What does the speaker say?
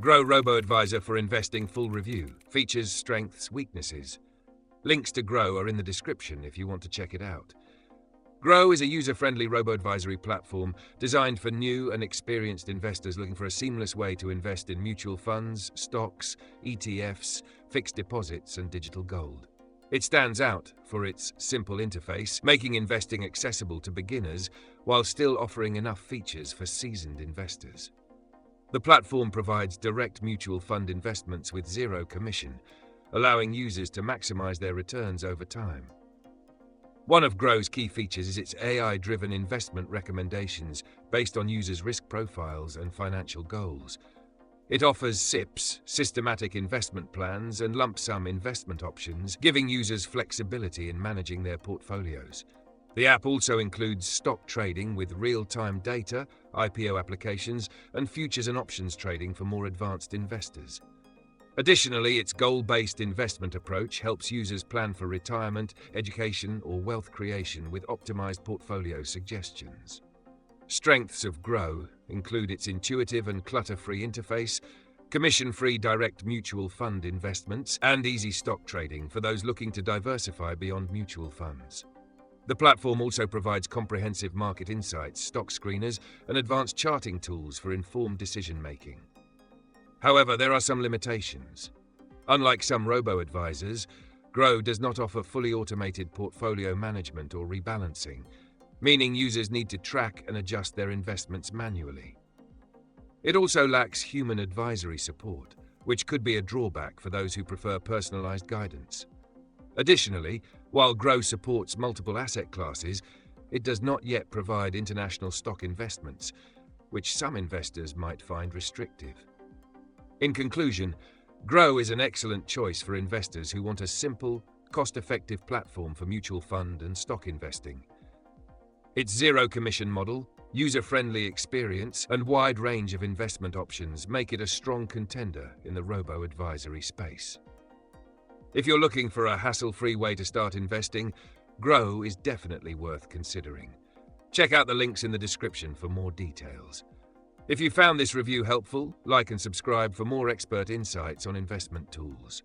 Groww Robo-advisor for investing full review. Features, strengths, weaknesses. Links to Groww are in the description if you want to check it out. Groww is a user-friendly robo-advisory platform designed for new and experienced investors looking for a seamless way to invest in mutual funds, stocks, ETFs, fixed deposits, and digital gold. It stands out for its simple interface, making investing accessible to beginners while still offering enough features for seasoned investors. The platform provides direct mutual fund investments with zero commission, allowing users to maximize their returns over time. One of Groww's key features is its AI-driven investment recommendations based on users' risk profiles and financial goals. It offers SIPs, systematic investment plans, and lump sum investment options, giving users flexibility in managing their portfolios. The app also includes stock trading with real-time data, IPO applications, and futures and options trading for more advanced investors. Additionally, its goal-based investment approach helps users plan for retirement, education, or wealth creation with optimized portfolio suggestions. Strengths of Groww include its intuitive and clutter-free interface, commission-free direct mutual fund investments, and easy stock trading for those looking to diversify beyond mutual funds. The platform also provides comprehensive market insights, stock screeners, and advanced charting tools for informed decision-making. However, there are some limitations. Unlike some robo-advisors, Groww does not offer fully automated portfolio management or rebalancing, meaning users need to track and adjust their investments manually. It also lacks human advisory support, which could be a drawback for those who prefer personalized guidance. Additionally, while Groww supports multiple asset classes, it does not yet provide international stock investments, which some investors might find restrictive. In conclusion, Groww is an excellent choice for investors who want a simple, cost-effective platform for mutual fund and stock investing. Its zero-commission model, user-friendly experience, and wide range of investment options make it a strong contender in the robo-advisory space. If you're looking for a hassle-free way to start investing, Groww is definitely worth considering. Check out the links in the description for more details. If you found this review helpful, like and subscribe for more expert insights on investment tools.